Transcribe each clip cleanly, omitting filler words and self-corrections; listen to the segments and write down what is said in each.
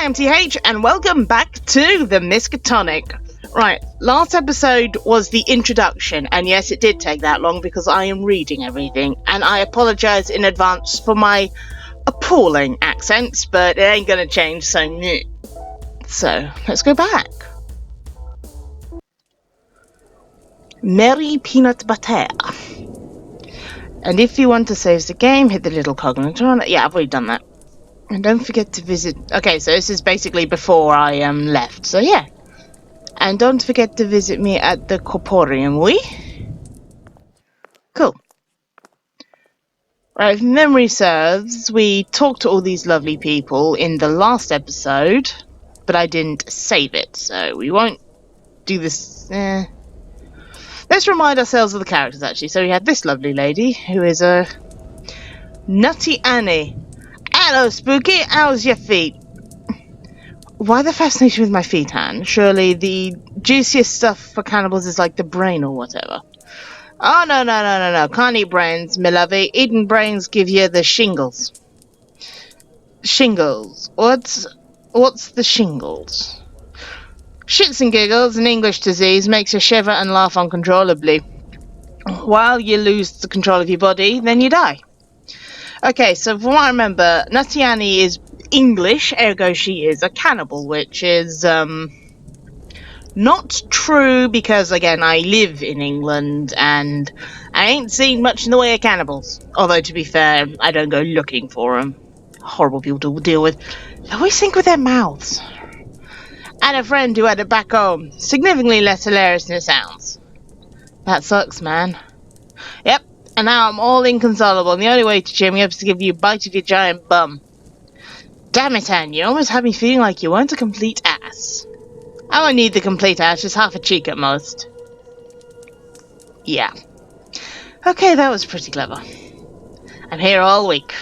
Hi, I'm TH, and welcome back to the Miskatonic. Right, last episode was the introduction, and yes, it did take that long because I am reading everything, and I apologise in advance for my appalling accents, but it ain't gonna change, so let's go back. Merry peanut butter. And if you want to save the game, hit the little cognitor on it. Yeah, I've already done that. And don't forget to visit... Okay, so this is basically before I left, so yeah. And don't forget to visit me at the Corporium, Cool. Right, if memory serves, we talked to all these lovely people in the last episode, but I didn't save it, so we won't do this... Let's remind ourselves of the characters, actually. So we had this lovely lady, who is a... Nutty Annie. Hello, Spooky. How's your feet? Why the fascination with my feet, Anne? Surely the juiciest stuff for cannibals is like the brain or whatever. Oh, no. Can't eat brains, my lovey. Eating brains give you the shingles. Shingles. What's the shingles? Shits and giggles, an English disease, makes you shiver and laugh uncontrollably. While you lose the control of your body, then you die. Okay, so from what I remember, Nutty Annie is English, ergo she is a cannibal, which is not true because, again, I live in England and I ain't seen much in the way of cannibals. Although, to be fair, I don't go looking for them. Horrible people to deal with. They always think with their mouths. I had a friend who had it back home. Significantly less hilarious than it sounds. That sucks, man. Yep, and now I'm all inconsolable, and the only way to cheer me up is to give you a bite of your giant bum. Damn it, Anne, you almost had me feeling like you weren't a complete ass. I won't need the complete ass, just half a cheek at most. Yeah. Okay, that was pretty clever. I'm here all week.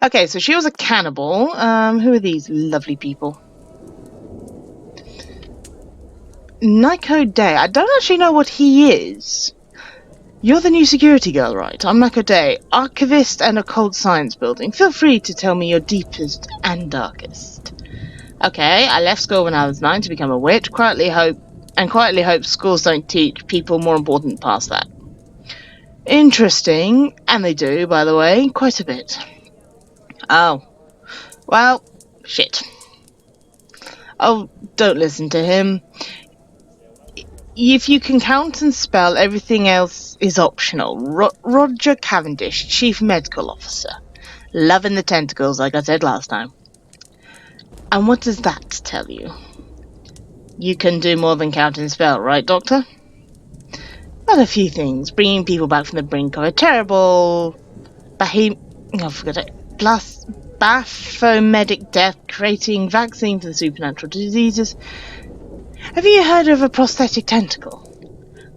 Okay, so she was a cannibal. Who are these lovely people? Nico Day. I don't actually know what he is. You're the new security girl, right? I'm Nico Day, archivist and occult science building. Feel free to tell me your deepest and darkest. Okay, I left school when I was 9 to become a witch. Quietly hope schools don't teach people more important past that. Interesting, and they do, by the way, quite a bit. Oh, well, shit. Oh, don't listen to him. If you can count and spell, everything else is optional. Roger Cavendish, Chief Medical Officer. Loving the tentacles, like I said last time. And what does that tell you? You can do more than count and spell, right, Doctor? Well, a few things. Bringing people back from the brink of a terrible... Baphomedic death, creating vaccine for the supernatural diseases. Have you heard of a prosthetic tentacle?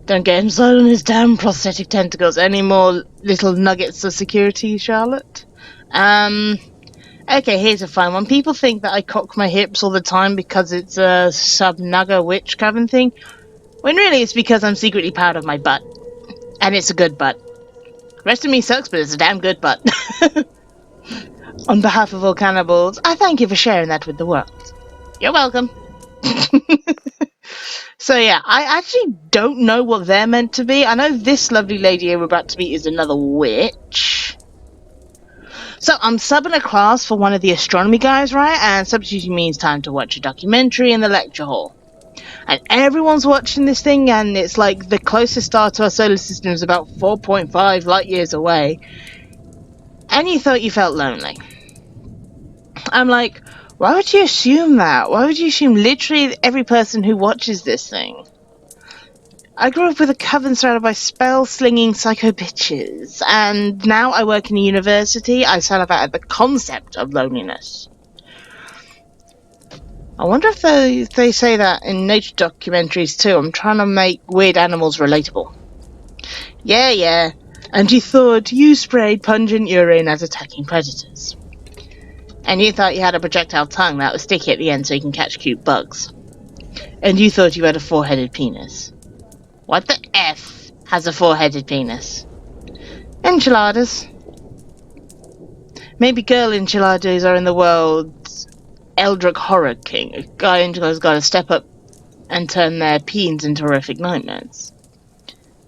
Don't get him started on his damn prosthetic tentacles. Any more little nuggets of security, Charlotte? Okay, here's a fun one. People think that I cock my hips all the time because it's a sub-nugger witch coven thing, when really it's because I'm secretly proud of my butt. And it's a good butt. The rest of me sucks, but it's a damn good butt. On behalf of all cannibals, I thank you for sharing that with the world. You're welcome. So yeah, I actually don't know what they're meant to be. I know this lovely lady here we're about to meet is another witch. So I'm subbing a class for one of the astronomy guys, right? And substituting means time to watch a documentary in the lecture hall. And everyone's watching this thing, and it's like the closest star to our solar system is about 4.5 light years away. And you thought you felt lonely. I'm like, why would you assume that? Why would you assume literally every person who watches this thing? I grew up with a coven surrounded by spell-slinging psycho bitches, and now I work in a university. I saliva at the concept of loneliness. I wonder if they say that in nature documentaries too. I'm trying to make weird animals relatable. Yeah. And you thought you sprayed pungent urine at attacking predators. And you thought you had a projectile tongue that was sticky at the end so you can catch cute bugs. And you thought you had a four-headed penis. What the F has a four-headed penis? Enchiladas. Maybe girl enchiladas are in the world Eldrick Horror King. A guy who's got to step up and turn their peens into horrific nightmares.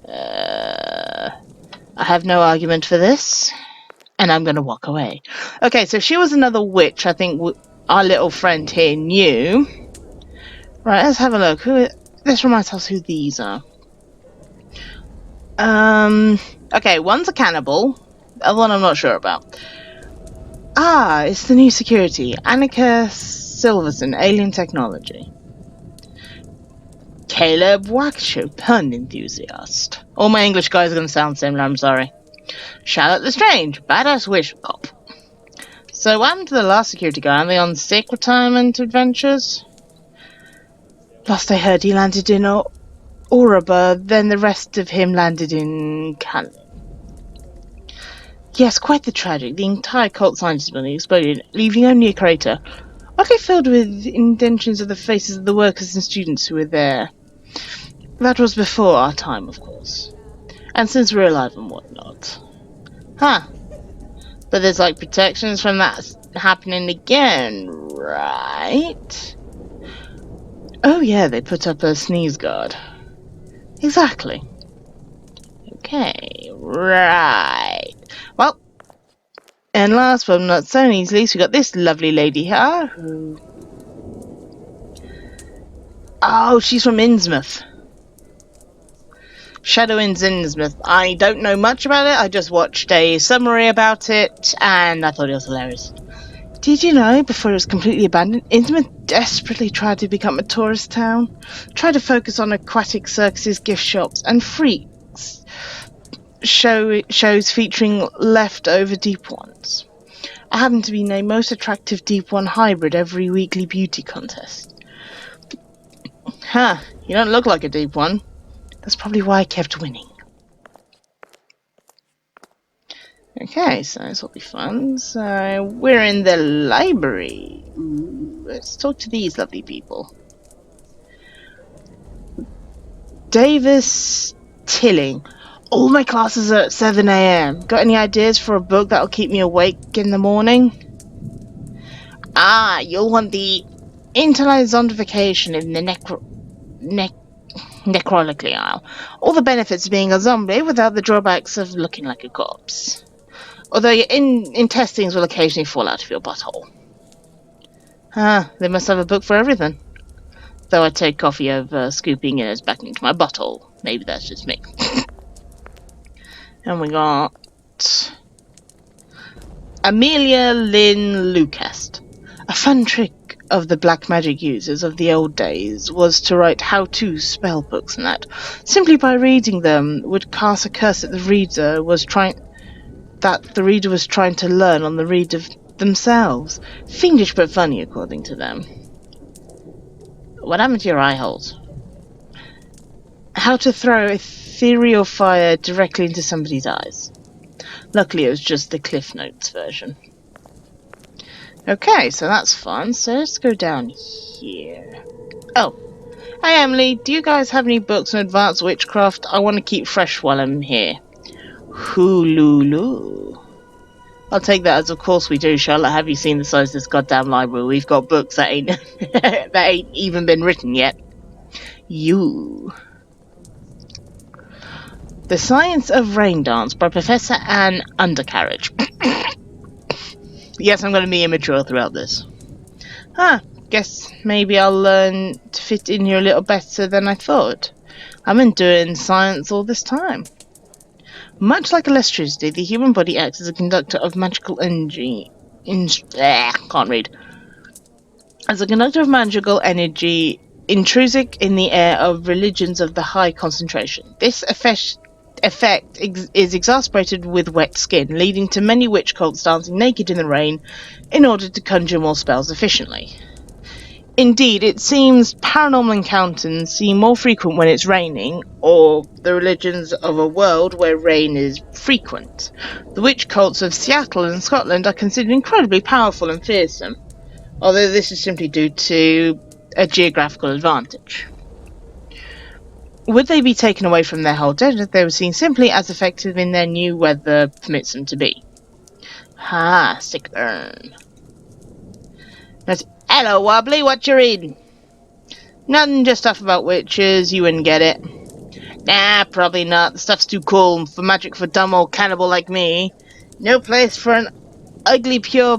I have no argument for this, and I'm going to walk away. Okay, so she was another witch I think our little friend here knew. Right, let's have a look. This reminds us who these are. Okay, one's a cannibal. The other one I'm not sure about. Ah, it's the new security. Annika Silverson, Alien Technology. Caleb Wackshow, pun enthusiast. All my English guys are going to sound similar, I'm sorry. Charlotte Lestrange, badass wish cop. So what happened to the last security guy? Are they on sick retirement adventures? Last I heard he landed in Oraba, then the rest of him landed in Canada. Yes, quite the tragic. The entire cult scientist building exploded, leaving only a crater. Luckily filled with indentions of the faces of the workers and students who were there. That was before our time, of course. And since we're alive and whatnot. Huh. But there's like protections from that happening again, right? Oh yeah, they put up a sneeze guard. Exactly. Okay, right. Well, and last but not so least, we got this lovely lady here who... Oh, she's from Innsmouth. Shadow in Innsmouth. I don't know much about it. I just watched a summary about it, and I thought it was hilarious. Did you know, before it was completely abandoned, Innsmouth desperately tried to become a tourist town? Tried to focus on aquatic circuses, gift shops, and freaks shows featuring leftover deep ones. I happen to be named most attractive deep one hybrid every weekly beauty contest. Huh, you don't look like a deep one. That's probably why I kept winning. Okay, so this will be fun. So we're in the library. Ooh, let's talk to these lovely people. Davis Tilling. All my classes are at 7 AM. Got any ideas for a book that'll keep me awake in the morning? Ah, you'll want the internalized zombification in the necrolically aisle. All the benefits of being a zombie without the drawbacks of looking like a corpse. Although your intestines will occasionally fall out of your butthole. Ah, they must have a book for everything. Though I take coffee over scooping it back into my butthole. Maybe that's just me. And we got Amelia Lynn Lucast. A fun trick of the black magic users of the old days was to write how-to spell books and that. Simply by reading them would cast a curse that the reader was trying to learn on the read of themselves. Fiendish but funny, according to them. What happened to your eye holes? How to throw ethereal fire directly into somebody's eyes. Luckily it was just the Cliff Notes version. Okay, so that's fun. So let's go down here. Oh, hey Emily, do you guys have any books on advanced witchcraft? I want to keep fresh while I'm here. Hululu. I'll take that as of course we do, Charlotte. Have you seen the size of this goddamn library? We've got books that ain't that ain't even been written yet. You. The Science of Rain Dance by Professor Anne Undercarriage. Yes, I'm going to be immature throughout this. Huh, guess maybe I'll learn to fit in here a little better than I thought. I've been doing science all this time. Much like electricity, the human body acts as a conductor of magical energy. Can't read. As a conductor of magical energy intrinsic in the air of religions of the high concentration. This effect is exacerbated with wet skin, leading to many witch cults dancing naked in the rain in order to conjure more spells efficiently. Indeed, it seems paranormal encounters seem more frequent when it's raining, or the religions of a world where rain is frequent. The witch cults of Seattle and Scotland are considered incredibly powerful and fearsome, although this is simply due to a geographical advantage. Would they be taken away from their whole dead if they were seen simply as effective in their new weather permits them to be? Ha, sick burn. But Hello, Wobbly, what you reading? Nothing, just stuff about witches. You wouldn't get it. Nah, probably not. The stuff's too cool for magic for dumb old cannibal like me. No place for an ugly pure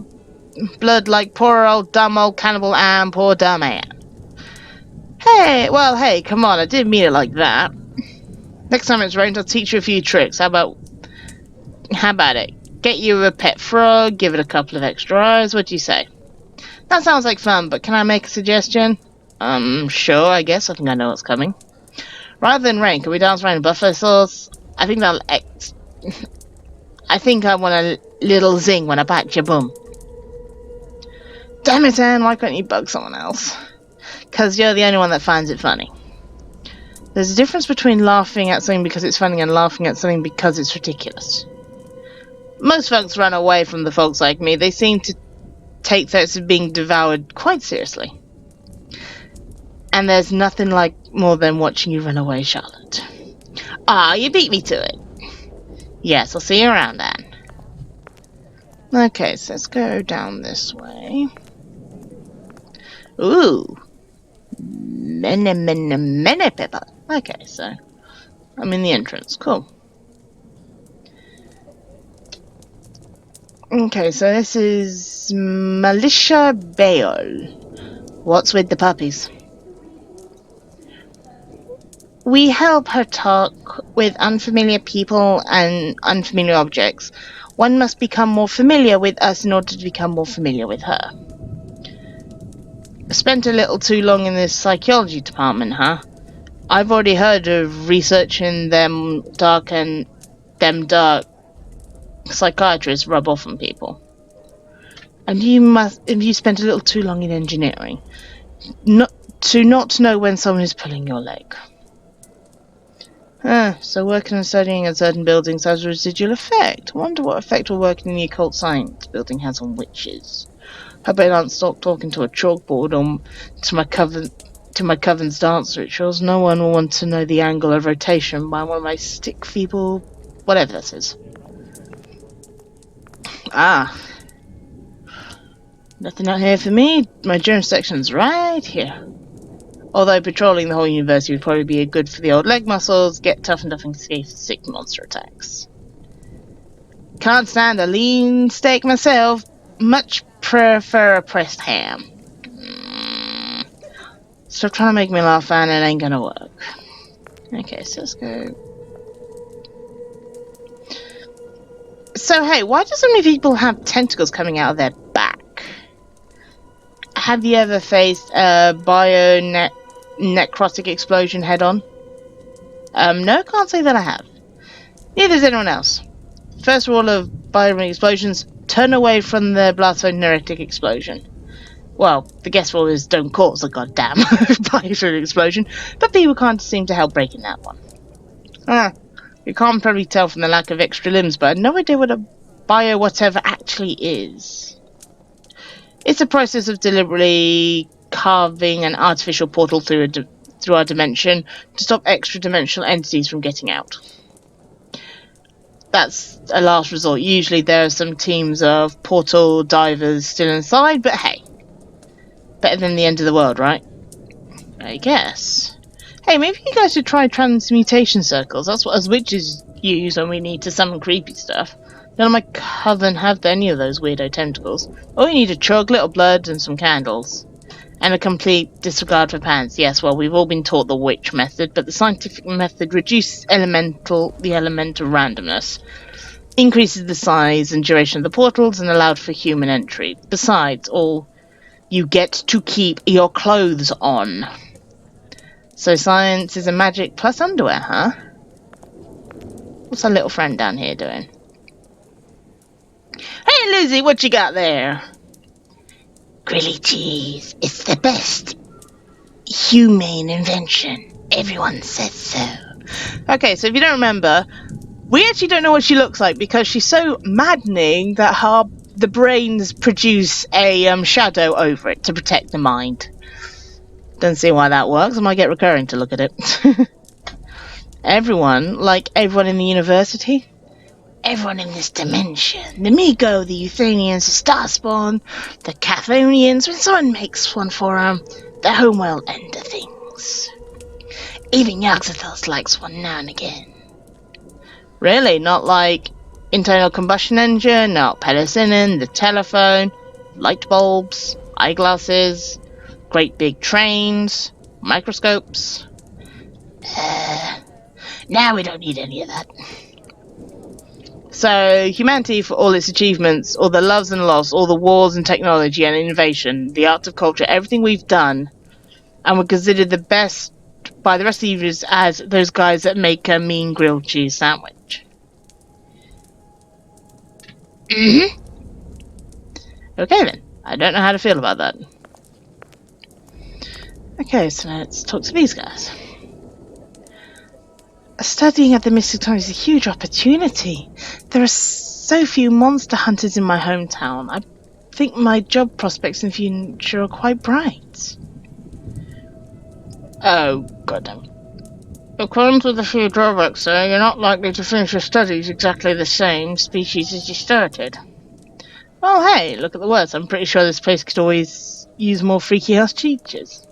blood like poor old dumb old cannibal Anne, poor dumb Anne. Hey, come on, I didn't mean it like that. Next time it's rained, I'll teach you a few tricks. How about it? Get you a pet frog, give it a couple of extra eyes, what do you say? That sounds like fun, but can I make a suggestion? Sure, I guess. I think I know what's coming. Rather than rain, can we dance around in buffalo sauce? I think I want a little zing when I pat your bum. Damn it, Anne, why can't you bug someone else? 'Cause you're the only one that finds it funny. There's a difference between laughing at something because it's funny and laughing at something because it's ridiculous. Most folks run away from the folks like me. They seem to take threats of being devoured quite seriously. And there's nothing like more than watching you run away, Charlotte. Ah, you beat me to it. Yes, I'll see you around then. Okay, so let's go down this way. Ooh. Many people. Okay, so I'm in the entrance. Cool. Okay, so this is Militia Bale. What's with the puppies? We help her talk with unfamiliar people and unfamiliar objects. One must become more familiar with us in order to become more familiar with her. Spent a little too long in this psychology department, huh? I've already heard of research in them dark psychiatrists rub off on people. And you spent a little too long in engineering. Not to know when someone is pulling your leg. So working and studying in certain buildings has a residual effect. I wonder what effect working in the occult science building has on witches. I bet I don't stop talking to a chalkboard or to my coven's dance rituals. No one will want to know the angle of rotation by one of my stick feeble whatever this is. Nothing out here for me. My germ section's right here. Although patrolling the whole university would probably be good for the old leg muscles, get toughened up and escape sick monster attacks. Can't stand a lean steak myself. Much prefer a pressed ham. Stop trying to make me laugh, Anne, it ain't gonna work. Okay, so let's go. So hey, why do so many people have tentacles coming out of their back? Have you ever faced a necrotic explosion head on? No, can't say that I have. Neither has anyone else. First rule of bionetic explosions, turn away from the blasphemogenic explosion. Well, the guess rule is don't cause a goddamn bionetic explosion, but people can't seem to help breaking that one. You can't probably tell from the lack of extra limbs, but I have no idea what a bio whatever actually is. It's a process of deliberately carving an artificial portal through our dimension to stop extra dimensional entities from getting out. That's a last resort. Usually there are some teams of portal divers still inside, but hey. Better than the end of the world, right? I guess. Hey, maybe you guys should try transmutation circles. That's what us witches use when we need to summon creepy stuff. None of my coven have any of those weirdo tentacles. All you need is a chug, little blood, and some candles. And a complete disregard for pants. Yes, well, we've all been taught the witch method, but the scientific method reduces the element of randomness, increases the size and duration of the portals, and allowed for human entry. Besides, all you get to keep your clothes on. So science is a magic plus underwear, huh? What's our little friend down here doing? Hey, Lizzie, what you got there? Grilly cheese. It's the best humane invention. Everyone says so. Okay, so if you don't remember, we actually don't know what she looks like because she's so maddening that the brains produce a shadow over it to protect the mind. Don't see why that works. I might get recurring to look at it. Everyone, like everyone in the university, Everyone in this dimension. The Migo, the Euthanians, the Starspawn, the Cathonians, when someone makes one for 'em, the homeworld end of things. Even Yaxathos likes one now and again. Really? Not like internal combustion engine, not penicillin, the telephone, light bulbs, eyeglasses, great big trains, microscopes? Now we don't need any of that. So, humanity, for all its achievements, all the loves and loss, all the wars and technology and innovation, the arts of culture, everything we've done, and we're considered the best by the rest of the users as those guys that make a mean grilled cheese sandwich. Okay then, I don't know how to feel about that. Okay, so let's talk to these guys. Studying at the Miskatonic is a huge opportunity. There are so few monster hunters in my hometown. I think my job prospects in the future are quite bright. Oh, goddamn. According to the few drawbacks, sir, you're not likely to finish your studies exactly the same species as you started. Well, hey, look at the words. I'm pretty sure this place could always use more freaky house teachers.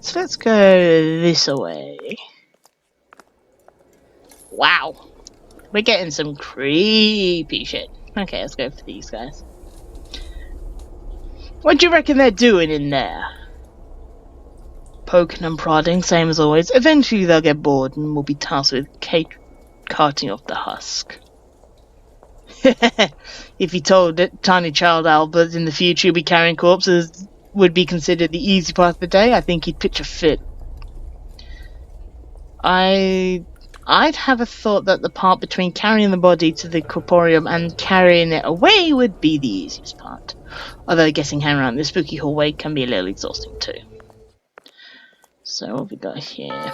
So let's go this way. Wow. We're getting some creepy shit. Okay, let's go for these guys. What do you reckon they're doing in there? Poking and prodding, same as always. Eventually they'll get bored and we'll be tasked with carting off the husk. If you told it, tiny child Albert in the future you'll be carrying corpses would be considered the easy part of the day, I think he'd pitch a fit. I'd have a thought that the part between carrying the body to the corporeum and carrying it away would be the easiest part. Although getting hand around the spooky hallway can be a little exhausting too. So what have we got here?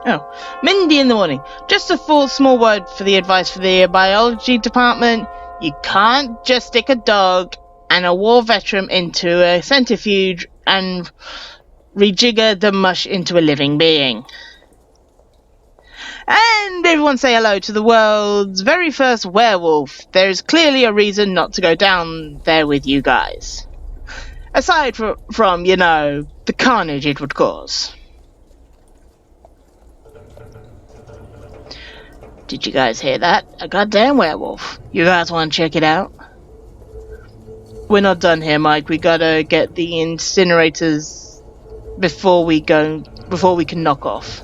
Oh, Mindy in the morning. Just a small word for the advice for the biology department. You can't just stick a dog and a war veteran into a centrifuge and rejigger the mush into a living being. And everyone say hello to the world's very first werewolf. There's clearly a reason not to go down there with you guys. Aside from, you know, the carnage it would cause. Did you guys hear that? A goddamn werewolf. You guys want to check it out? We're not done here, Mike. We gotta get the incinerators before we can knock off.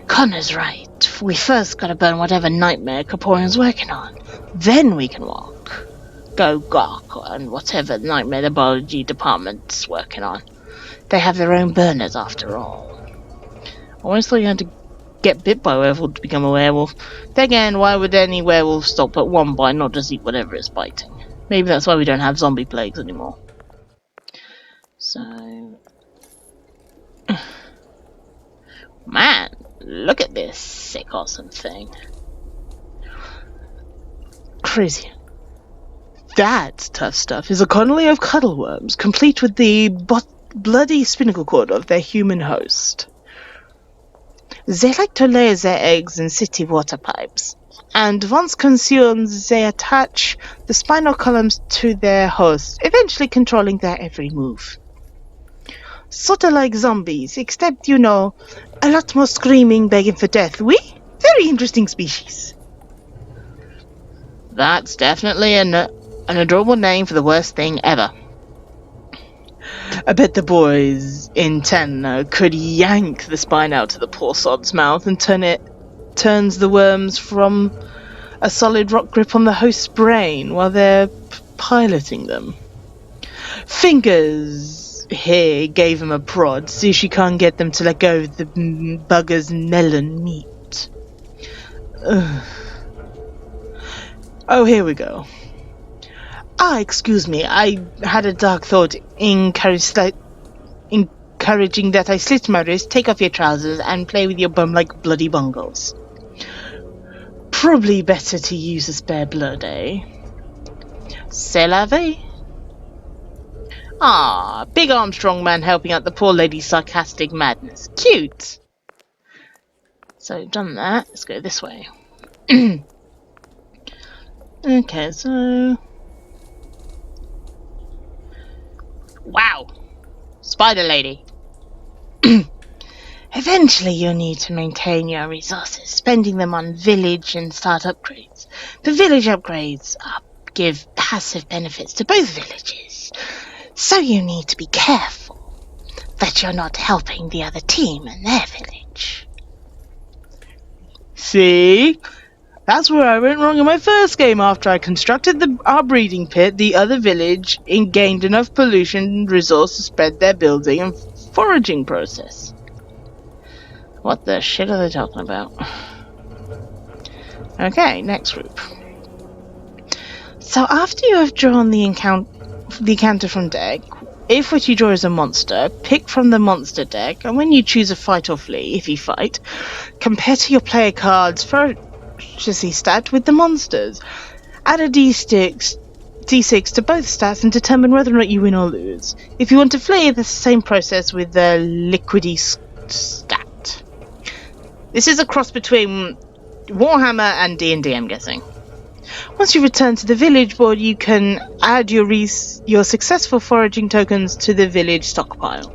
Connor's right. We first gotta burn whatever nightmare Corporean's working on. Then we can walk. Go gawk and whatever nightmare the biology department's working on. They have their own burners after all. I always thought you had to get bit by a werewolf to become a werewolf. Then again, why would any werewolf stop at one bite, not just eat whatever it's biting? Maybe that's why we don't have zombie plagues anymore. So... Man, look at this sick awesome thing. Crazy. That tough stuff is a colony of cuddleworms, complete with the bloody spinnacle cord of their human host. They like to lay their eggs in city water pipes, and once consumed, they attach the spinal columns to their host, eventually controlling their every move. Sort of like zombies, except, you know, a lot more screaming, begging for death. Very interesting species. That's definitely an adorable name for the worst thing ever. I bet the boys in 10 could yank the spine out of the poor sod's mouth and turns the worms from a solid rock grip on the host's brain while they're piloting them. Fingers here gave him a prod, see if she can't get them to let go of the bugger's melon meat. Ugh. Oh, here we go. Excuse me, I had a dark thought encouraging that I slit my wrist, take off your trousers, and play with your bum like bloody bungles. Probably better to use the spare blood, eh? C'est la vie. Big arm strong man helping out the poor lady's sarcastic madness. Cute! So, done that. Let's go this way. Okay, so... Wow! Spider lady! Eventually you'll need to maintain your resources, spending them on village and start upgrades. The village upgrades give passive benefits to both villages, so you need to be careful that you're not helping the other team in their village. See? That's where I went wrong in my first game. After I constructed our breeding pit, the other village gained enough pollution resource to spread their building and foraging process. What the shit are they talking about? Okay, next group. So after you have drawn the encounter from deck, if what you draw is a monster, pick from the monster deck, and when you choose a fight or flee, if you fight, compare to your player card's ferocity stat with the monsters. Add a d6 to both stats and determine whether or not you win or lose. If you want to flee, it's the same process with the liquidy stat. This is a cross between Warhammer and D&D, I'm guessing. Once you return to the village board, you can add your successful foraging tokens to the village stockpile.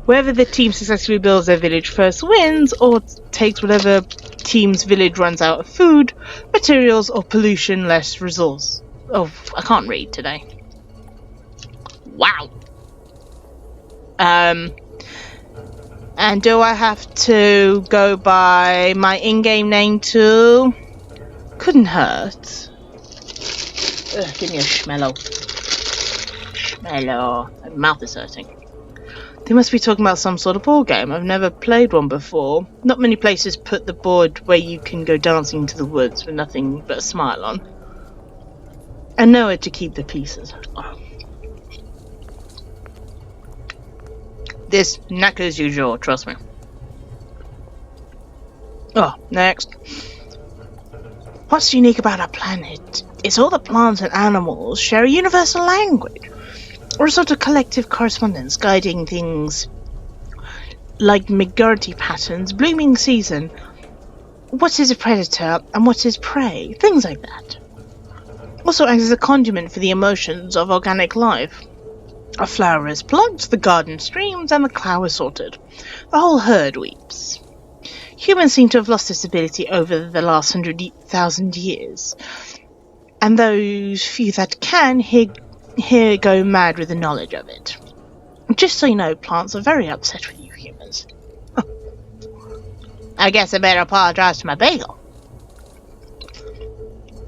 Whoever the team successfully builds their village first wins, or takes whatever team's village runs out of food, materials, or pollution less resource. Oh, I can't read today. Wow. And do I have to go by my in-game name too? Couldn't hurt. Ugh, give me a schmello. Schmello. My mouth is hurting. They must be talking about some sort of board game. I've never played one before. Not many places put the board where you can go dancing into the woods with nothing but a smile on. And nowhere to keep the pieces. Oh. This knackers your jaw, trust me. Oh, next. What's unique about our planet is all the plants and animals share a universal language, or a sort of collective correspondence guiding things like migratory patterns, blooming season, what is a predator and what is prey, things like that. Also acts as a conduit for the emotions of organic life. A flower is plucked, the garden streams, and the cloud is sorted. The whole herd weeps. Humans seem to have lost this ability over the last 100,000 years, and those few that can here go mad with the knowledge of it. Just so you know, plants are very upset with you humans. I guess I better apologize to my bagel.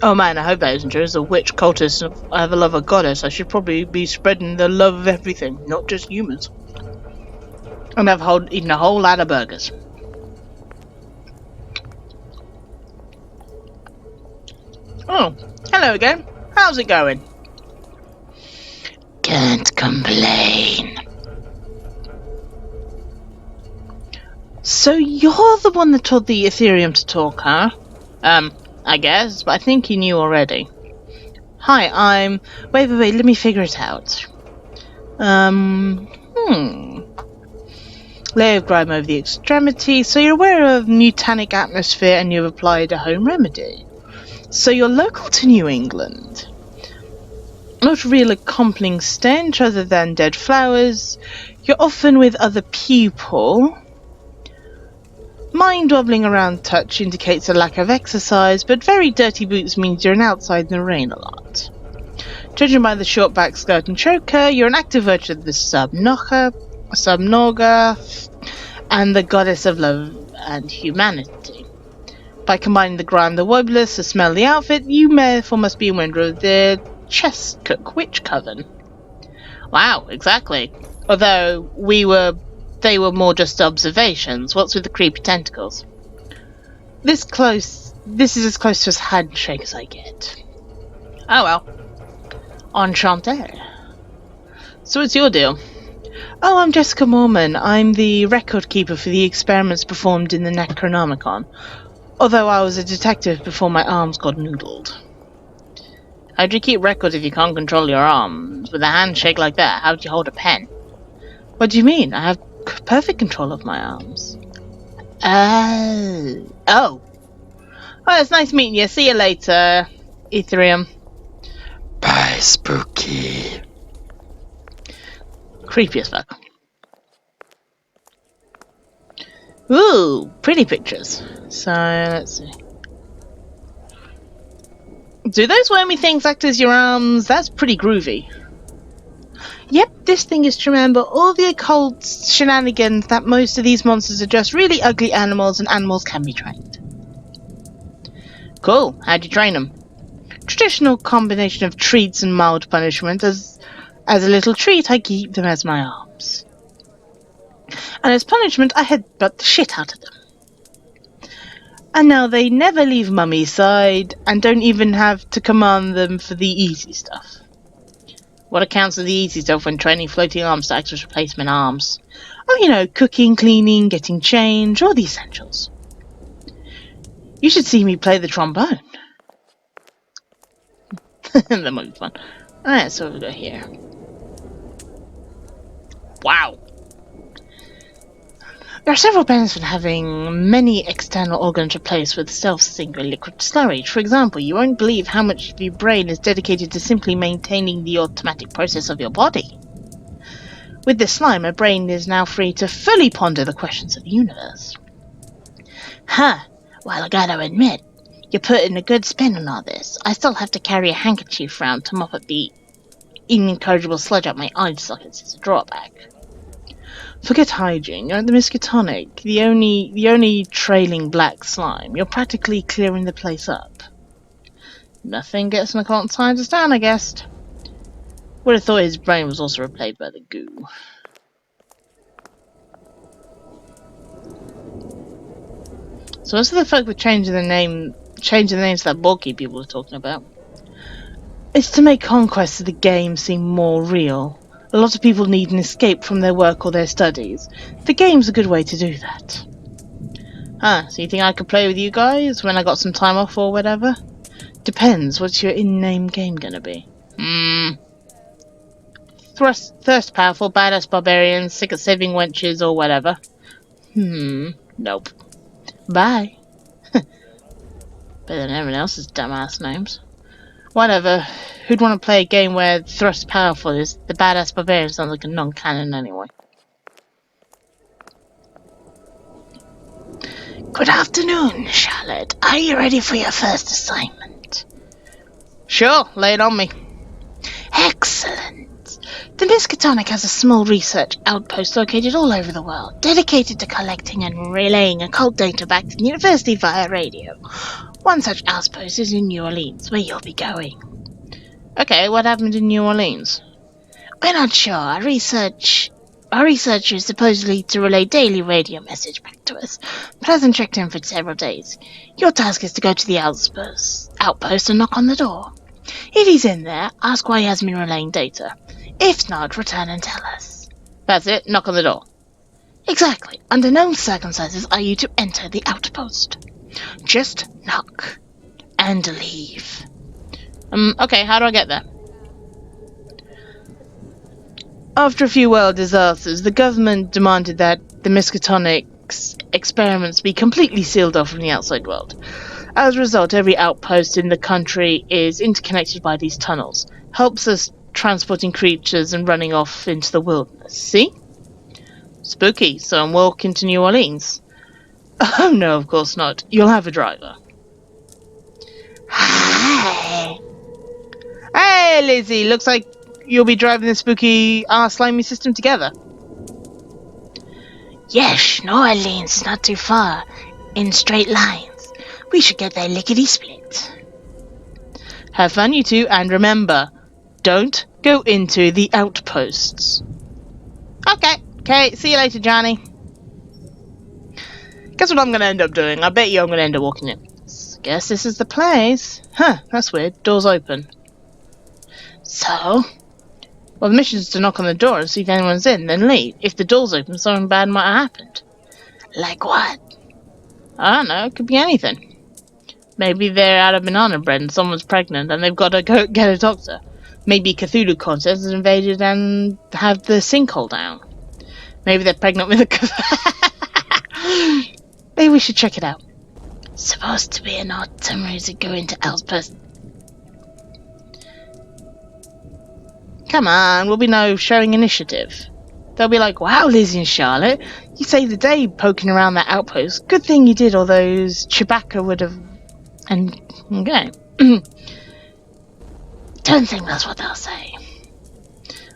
Oh man, I hope that isn't true. As a witch cultist, I have a love of goddess. I should probably be spreading the love of everything, not just humans. And I've eaten a whole lot of burgers. Oh, hello again. How's it going? Can't complain. So you're the one that told the Ethereum to talk, huh? I guess, but I think you knew already. Hi, I'm... Wait, let me figure it out. Layer of grime over the extremity. So you're aware of mutanic atmosphere and you've applied a home remedy. So you're local to New England. Not real accompanying stench other than dead flowers. You're often with other people. Mind wobbling around touch indicates a lack of exercise, but very dirty boots means you're outside in the rain a lot. Judging by the short back skirt and choker, you're an active virtue of the Subnoga, and the goddess of love and humanity. By combining the grime, the wobblers, the smell, the outfit, you therefore must be a member of the Chest Cook Witch Coven. Wow, exactly. Although they were more just observations. What's with the creepy tentacles? This is as close to a handshake as I get. Oh well. Enchanté. So what's your deal? Oh, I'm Jessica Mormon. I'm the record keeper for the experiments performed in the Necronomicon. Although I was a detective before my arms got noodled. How do you keep records if you can't control your arms? With a handshake like that, how do you hold a pen? What do you mean? I have perfect control of my arms. Oh. Well, it's nice meeting you. See you later, Ethereum. Bye, Spooky. Creepy as fuck. Ooh, pretty pictures. So, let's see. Do those wormy things act as your arms? That's pretty groovy. Yep, this thing is to remember all the occult shenanigans that most of these monsters are just really ugly animals and animals can be trained. Cool, how'd you train them? Traditional combination of treats and mild punishment. As a little treat, I keep them as my arms. And as punishment, I headbutt the shit out of them. And now they never leave Mummy's side, and don't even have to command them for the easy stuff. What accounts as the easy stuff when training floating arms to act as replacement arms? Oh, you know, cooking, cleaning, getting change, all the essentials. You should see me play the trombone. That might be fun. Alright, so we go here. Wow. There are several benefits of having many external organs replaced with self-single liquid storage. For example, you won't believe how much of your brain is dedicated to simply maintaining the automatic process of your body. With this slime, my brain is now free to fully ponder the questions of the universe. Huh, well, I gotta admit, you're putting a good spin on all this. I still have to carry a handkerchief round to mop up the incorrigible sludge up my eye sockets as a drawback. Forget hygiene, you're at the Miskatonic, the only trailing black slime. You're practically clearing the place up. Nothing gets an occult scientist down, I guessed. Would have thought his brain was also replaced by the goo. So what's the fuck with changing the names that bulky people are talking about? It's to make conquests of the game seem more real. A lot of people need an escape from their work or their studies. The game's a good way to do that. Huh, so you think I could play with you guys when I got some time off or whatever? Depends, what's your in-name game gonna be? Thirst powerful, badass barbarians, sick of saving wenches or whatever. Nope. Bye. Better than everyone else's dumbass names. Whatever. Who'd want to play a game where thrust powerful is the badass barbarian sounds like a non-canon anyway. Good afternoon, Charlotte. Are you ready for your first assignment? Sure, lay it on me. Excellent. The Miskatonic has a small research outpost located all over the world, dedicated to collecting and relaying occult data back to the university via radio. One such outpost is in New Orleans, where you'll be going. Okay, what happened in New Orleans? We're not sure. Our researcher is supposedly to relay daily radio message back to us, but hasn't checked in for several days. Your task is to go to the outpost and knock on the door. If he's in there, ask why he hasn't been relaying data. If not, return and tell us. That's it? Knock on the door? Exactly. Under no circumstances are you to enter the outpost. Just knock. And leave. Okay, how do I get there? After a few world disasters, the government demanded that the Miskatonic's experiments be completely sealed off from the outside world. As a result, every outpost in the country is interconnected by these tunnels. Helps us transporting creatures and running off into the wilderness. See? Spooky, so I'm walking to New Orleans. Oh no, of course not. You'll have a driver. Hi. Hey, Lizzie. Looks like you'll be driving the spooky slimy system together. Yes, New Orleans is not too far. In straight lines. We should get there lickety-split. Have fun, you two, and remember, don't go into the outposts. Okay, see you later, Johnny. Guess what I'm going to end up doing? I bet you I'm going to end up walking in. Guess this is the place. Huh, that's weird. Door's open. So? Well, the mission is to knock on the door and see if anyone's in, then leave. If the door's open, something bad might have happened. Like what? I don't know, it could be anything. Maybe they're out of banana bread and someone's pregnant and they've got to go get a doctor. Maybe Cthulhu content has invaded and have the sinkhole down. Maybe they're pregnant with a Maybe we should check it out. Supposed to be an autumn reason going to Elspeth. Come on, we'll be no showing initiative. They'll be like, wow, Lizzie and Charlotte, you saved the day poking around that outpost. Good thing you did, or those Chewbacca would have... And, okay. Don't think that's what they'll say.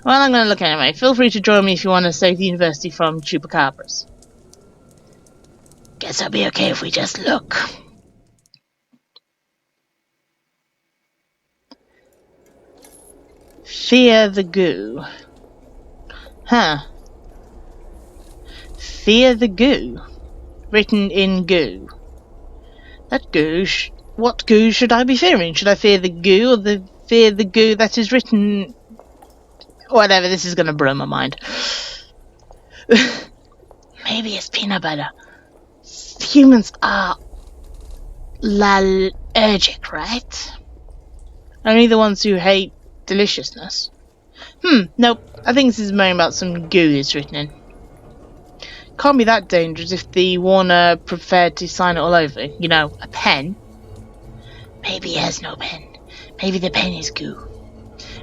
Well, I'm going to look anyway. Feel free to join me if you want to save the university from chupacabras. Guess it'll be okay if we just look. Fear the goo. Huh. Fear the goo. Written in goo. That goo, what goo should I be fearing? Should I fear the goo or fear the goo that is written... Whatever, this is going to blow my mind. Maybe it's peanut butter. Humans are... allergic, right? Only the ones who hate deliciousness. Nope. I think this is more about some goo it's written in. Can't be that dangerous if the Warner preferred to sign it all over. You know, a pen. Maybe he has no pen. Maybe the pen is goo.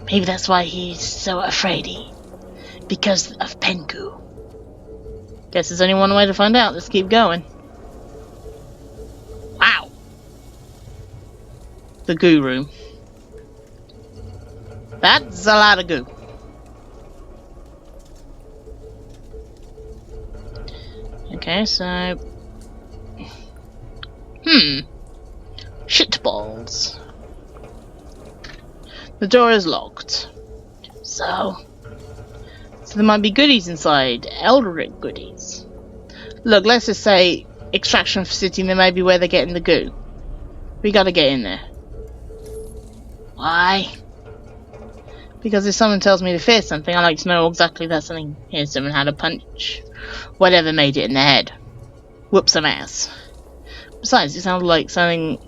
Maybe that's why he's so afraid because of pen goo. Guess there's only one way to find out. Let's keep going. Wow. The goo room. That's a lot of goo. Okay, so... Shitballs. The door is locked. So there might be goodies inside. Eldritch goodies. Look, let's just say extraction facility, there may be where they're getting the goo. We gotta get in there. Why? Because if someone tells me to fear something, I like to know exactly that something is. Someone had a punch. Whatever made it in the head. Whoop some ass. Besides, it sounds like something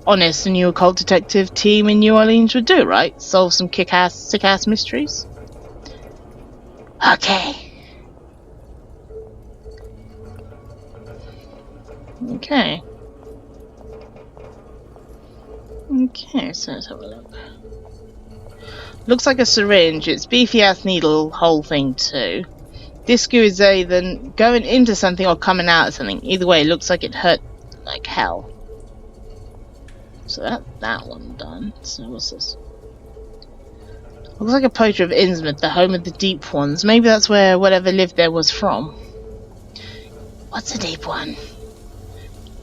honest a new occult detective team in New Orleans would do, right? Solve some kick-ass, sick-ass mysteries? Okay. Okay. Okay, so let's have a look. Looks like a syringe. It's beefy-ass needle whole thing too. This goo is either going into something or coming out of something. Either way, it looks like it hurt like hell. So that one done. So what's this? Looks like a poster of Innsmouth, the home of the Deep Ones. Maybe that's where whatever lived there was from. What's a Deep One?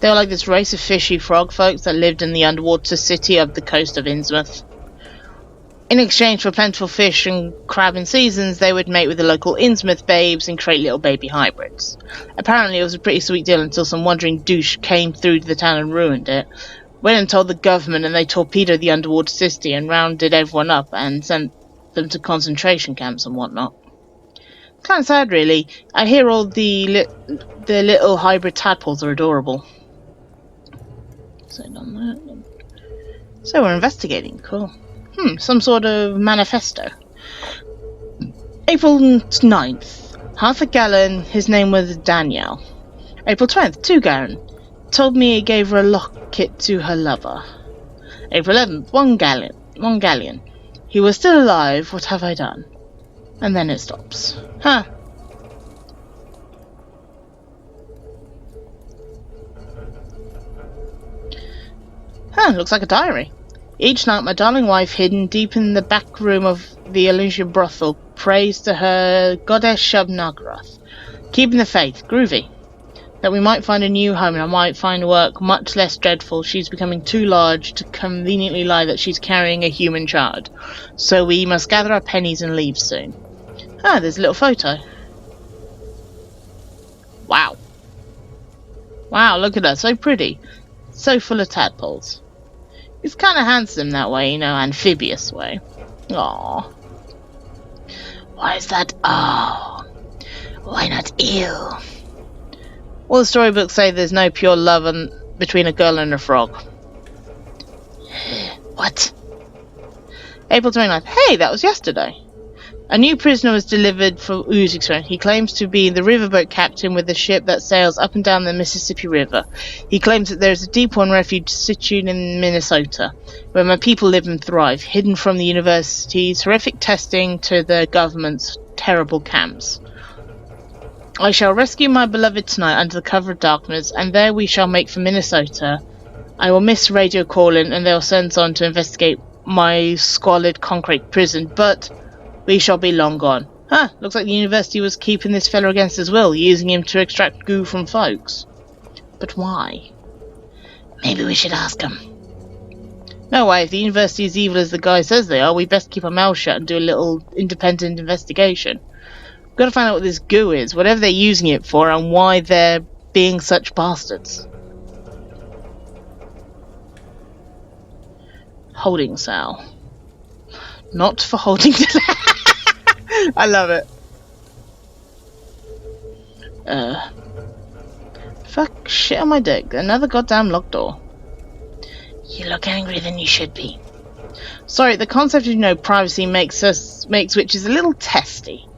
They were like this race of fishy frog folks that lived in the underwater city of the coast of Innsmouth. In exchange for plentiful fish and crab in seasons, they would mate with the local Innsmouth babes and create little baby hybrids. Apparently it was a pretty sweet deal until some wandering douche came through to the town and ruined it. Went and told the government, and they torpedoed the underwater city and rounded everyone up and sent them to concentration camps and whatnot. Kind of sad, really. I hear all the little hybrid tadpoles are adorable. So done that. So we're investigating. Cool. Some sort of manifesto. April 9th. Half a gallon. His name was Danielle. April 20th. 2 gallon. Told me he gave her a locket to her lover. April 11th. 1 gallon. 1 galleon. He was still alive. What have I done? And then it stops. Huh. Looks like a diary. Each night, my darling wife, hidden deep in the back room of the Elysian brothel, prays to her goddess Shub-Nagarath, keeping the faith. Groovy. That we might find a new home, and I might find work much less dreadful. She's becoming too large to conveniently lie that she's carrying a human child. So we must gather our pennies and leave soon. There's a little photo. Wow. Wow, look at her. So pretty. So full of tadpoles. He's kind of handsome that way, you know, amphibious way. Aww. Why is that? Oh. Why not ew? Well, the storybooks say there's no pure love between a girl and a frog. What? April 29th. Hey, that was yesterday. A new prisoner was delivered for U's experiment. He claims to be the riverboat captain with the ship that sails up and down the Mississippi River. He claims that there is a deep one refuge situated in Minnesota, where my people live and thrive, hidden from the university's horrific testing to the government's terrible camps. I shall rescue my beloved tonight under the cover of darkness, and there we shall make for Minnesota. I will miss radio calling, and they'll send us on to investigate my squalid concrete prison, but we shall be long gone. Huh, looks like the university was keeping this fellow against his will, using him to extract goo from folks. But why? Maybe we should ask him. No way, if the university is evil as the guy says they are, we best keep our mouths shut and do a little independent investigation. We've got to find out what this goo is, whatever they're using it for, and why they're being such bastards. Holding cell. Not for holding... I love it. Fuck shit on my dick. Another goddamn locked door. You look angrier than you should be. Sorry, the concept of privacy makes witches a little testy.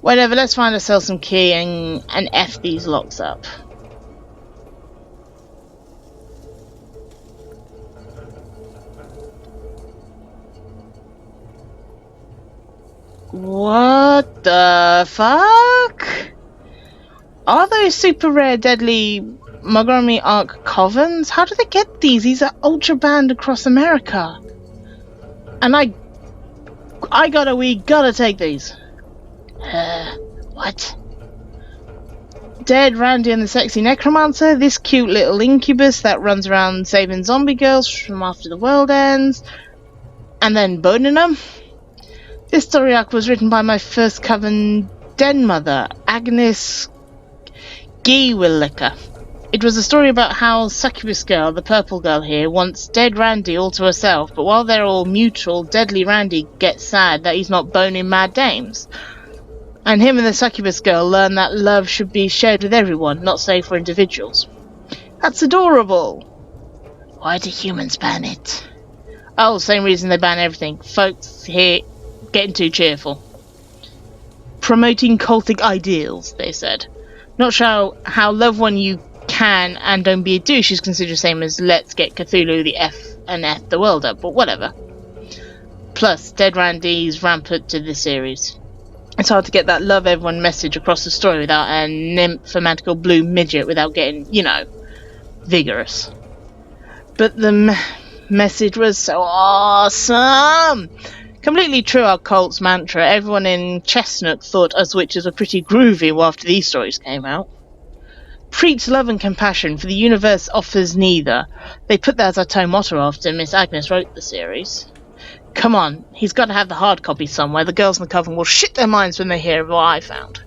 Whatever, let's find ourselves some key and F these locks up. What the fuck? Are those super rare deadly Montgomery Arc covens? How do they get these? These are ultra banned across America. And we gotta take these. What? Dead Randy and the Sexy Necromancer, this cute little incubus that runs around saving zombie girls from after the world ends, and then boning them. This story arc was written by my first coven den mother, Agnes Giewillicker. It was a story about how Succubus Girl, the purple girl here, wants dead Randy all to herself, but while they're all mutual, deadly Randy gets sad that he's not boning mad dames. And him and the Succubus Girl learn that love should be shared with everyone, not save for individuals. That's adorable! Why do humans ban it? Oh, same reason they ban everything. Folks here getting too cheerful. Promoting cultic ideals, they said. Not sure how love one you can and don't be a douche is considered the same as let's get Cthulhu the F and F the world up, but whatever. Plus, Dead Randy's rampant to this series. It's hard to get that love everyone message across the story without a nymphomatical blue midget without getting, vigorous. But the message was so awesome! Completely true our cult's mantra. Everyone in Chestnut thought us witches were pretty groovy after these stories came out. Preach love and compassion, for the universe offers neither. They put that as our tone motto after Miss Agnes wrote the series. Come on, he's got to have the hard copy somewhere. The girls in the coven will shit their minds when they hear what I found.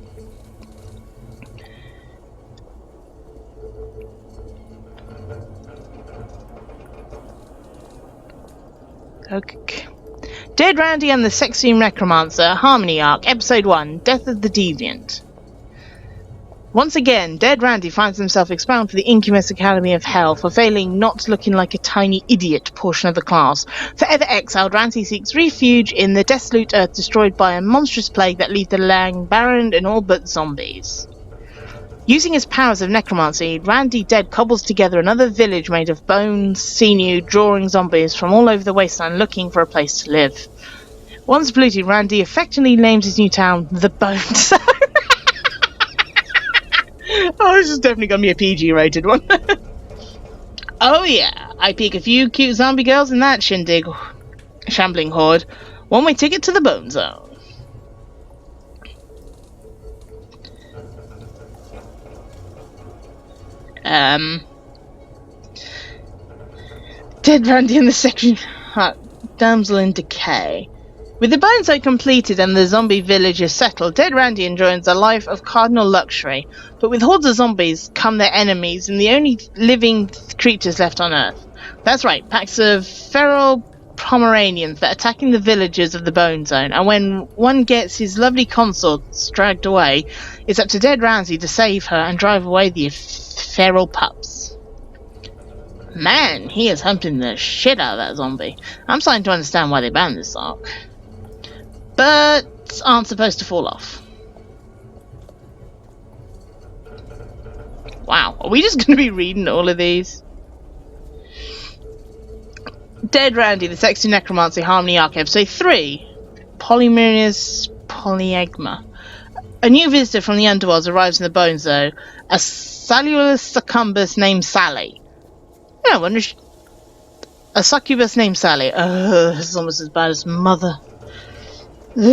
Okay. Dead Randy and the Sexy Necromancer, Harmony Arc, Episode 1, Death of the Deviant. Once again, Dead Randy finds himself expelled from the Incubus Academy of Hell for failing not looking like a tiny idiot portion of the class. Forever exiled, Randy seeks refuge in the desolate earth destroyed by a monstrous plague that leaves the land barren and all but zombies. Using his powers of necromancy, Randy Dead cobbles together another village made of bones, sinew, drawing zombies from all over the wasteland looking for a place to live. Once polluted, Randy affectionately names his new town The Bone Zone. Oh, this is definitely going to be a PG-rated one. Oh yeah, I peek a few cute zombie girls in that shindig. Shambling horde. One-way ticket to the Bone Zone. Dead Randy in the section. Damsel in Decay. With the Bone Zone completed and the zombie villages settled, Dead Randy enjoys a life of cardinal luxury. But with hordes of zombies come their enemies and the only living creatures left on Earth. That's right, packs of feral Pomeranians that are attacking the villagers of the Bone Zone. And when one gets his lovely consorts dragged away, it's up to Dead Randy to save her and drive away the feral pups. Man, he is humping the shit out of that zombie. I'm starting to understand why they banned this arc. But bits aren't supposed to fall off. Wow, are we just going to be reading all of these? Dead Randy, the Sexy Necromancy Harmony Arc, Episode 3. Polymerous Polyegma. A new visitor from the underworlds arrives in the Bone Zone. A cellular succubus named Sally. Yeah, I wonder. A succubus named Sally. This is almost as bad as Mother. What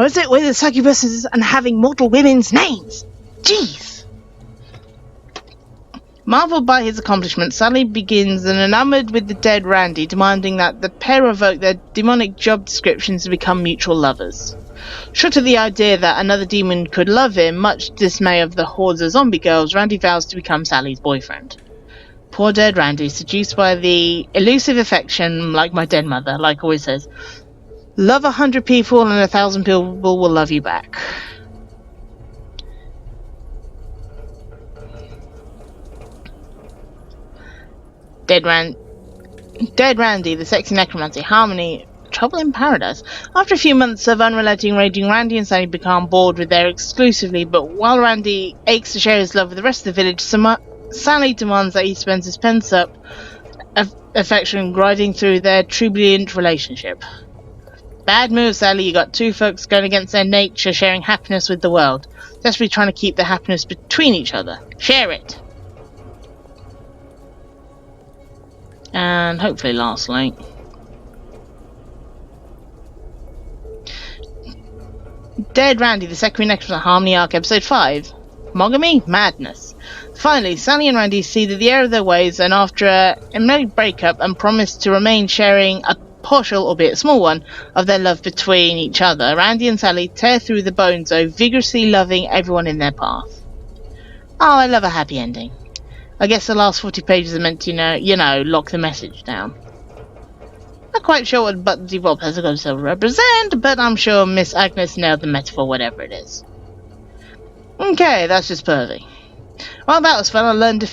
is it with the succubuses and having mortal women's names? Jeez. Marveled by his accomplishments, Sally begins and enamored with the dead Randy, demanding that the pair revoke their demonic job descriptions and become mutual lovers. Shocked at the idea that another demon could love him, much dismay of the hordes of zombie girls, Randy vows to become Sally's boyfriend. Poor dead Randy, seduced by the elusive affection, like my dead mother, like always says, love 100 people and 1,000 people will love you back. Dead Randy, the Sexy Necromancy Harmony, Trouble in Paradise. After a few months of unrelenting raging, Randy and Sally become bored with their exclusively, but while Randy aches to share his love with the rest of the village, Sally demands that he spends his pent-up affection grinding through their turbulent relationship. Bad move, Sally. You got two folks going against their nature, sharing happiness with the world. Desperately trying to keep the happiness between each other. Share it. And hopefully lastly, Dead Randy, the Secretary Next to the Harmony Arc, Episode 5. Monogamy? Madness. Finally, Sally and Randy see that the error of their ways, and after a immediate breakup and promise to remain sharing a partial, albeit small one, of their love between each other, Randy and Sally tear through the Bone Zone, vigorously loving everyone in their path. Oh, I love a happy ending. I guess the last 40 pages are meant to, you know, lock the message down. Not quite sure what Buttonsy Bob has got to represent, but I'm sure Miss Agnes nailed the metaphor, whatever it is. Okay, that's just pervy. Well, that was fun. I learned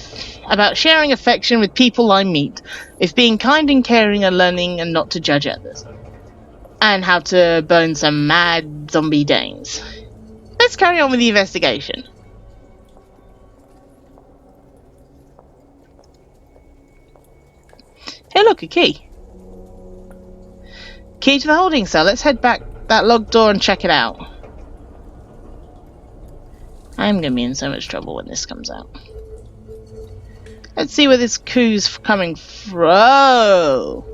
about sharing affection with people I meet, if being kind and caring and learning and not to judge others, and how to bone some mad zombie dames. Let's carry on with the investigation. Hey, look, a key. Key to the holding cell. Let's head back that locked door and check it out. I'm going to be in so much trouble when this comes out. Let's see where this coup's coming from.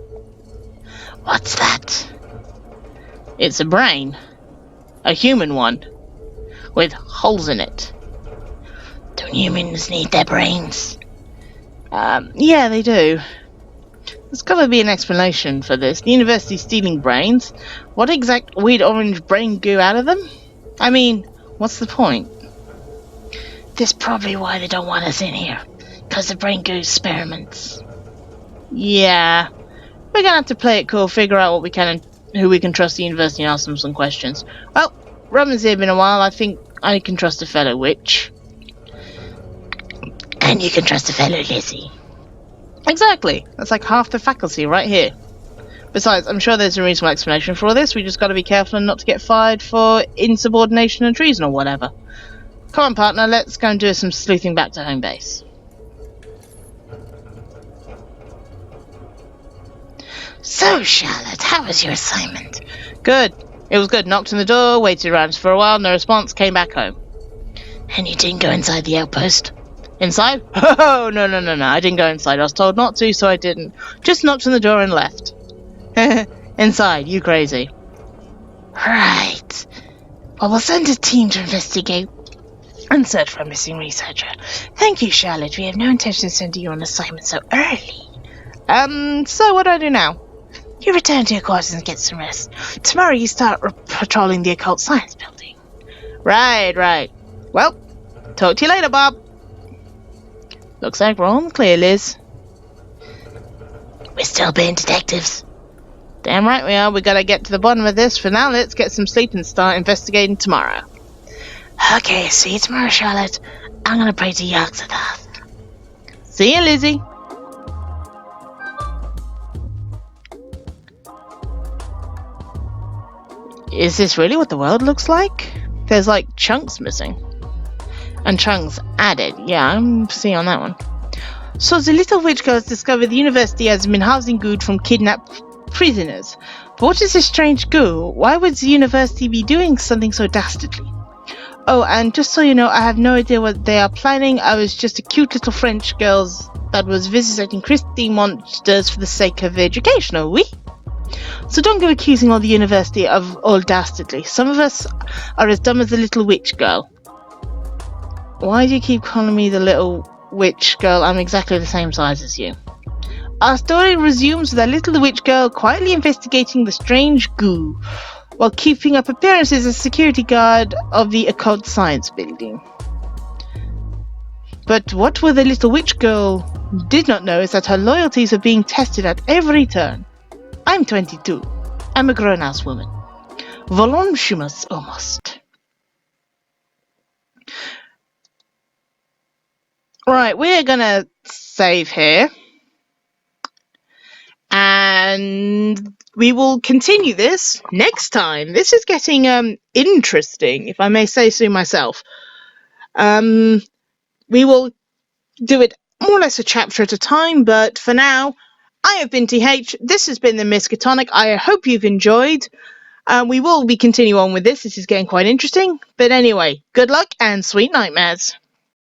What's that? It's a brain. A human one. With holes in it. Don't humans need their brains? Yeah, they do. There's got to be an explanation for this. The university's stealing brains. What exact weird orange brain goo out of them? I mean, what's the point? This is probably why they don't want us in here. Because the brain goo experiments. Yeah. We're gonna have to play it cool, figure out what we can and who we can trust at the university and ask them some questions. Well, Roman's here been a while. I think I can trust a fellow witch. And you can trust a fellow Lizzie. Exactly. That's like half the faculty right here. Besides, I'm sure there's a reasonable explanation for all this. We just got to be careful and not to get fired for insubordination and treason or whatever. Come on, partner. Let's go and do some sleuthing back to home base. So, Charlotte, how was your assignment? Good. It was good. Knocked on the door, waited around for a while, no response, came back home. And you didn't go inside the outpost? Inside? Oh, no. I didn't go inside. I was told not to, so I didn't. Just knocked on the door and left. Inside, you crazy. Right. Well, we'll send a team to investigate and search for a missing researcher. Thank you, Charlotte. We have no intention of sending you on assignment so early. So what do I do now? You return to your quarters and get some rest. Tomorrow you start patrolling the occult science building. Right. Well, talk to you later, Bob. Looks like we're on clear, Liz. We're still being detectives. Damn right we are. We gotta get to the bottom of this. For now, let's get some sleep and start investigating tomorrow. Okay, see you tomorrow, Charlotte. I'm gonna pray to Yogg-Sothoth. See you, Lizzie. Is this really what the world looks like? There's like chunks missing. And chunks added. Yeah, I'm seeing on that one. So the little witch girls discovered the university has been housing good from kidnapped prisoners. But what is this strange goo? Why would the university be doing something so dastardly? Oh, and just so you know, I have no idea what they are planning. I was just a cute little French girl that was visiting Christie monsters for the sake of education, are we? So don't go accusing all the university of all dastardly. Some of us are as dumb as the little witch girl. Why do you keep calling me the little witch girl? I'm exactly the same size as you. Our story resumes with a little witch girl quietly investigating the strange goo while keeping up appearances as security guard of the occult science building. But what the little witch girl did not know is that her loyalties are being tested at every turn. I'm 22. I'm a grown-ass woman. Voluptuous almost. Right, we're gonna save here. And we will continue this next time. This is getting interesting, if I may say so myself. We will do it more or less a chapter at a time, but for now, I have been TH. This has been the Miskatonic. I hope you've enjoyed. We will be continuing on with this. This is getting quite interesting. But anyway, good luck and sweet nightmares.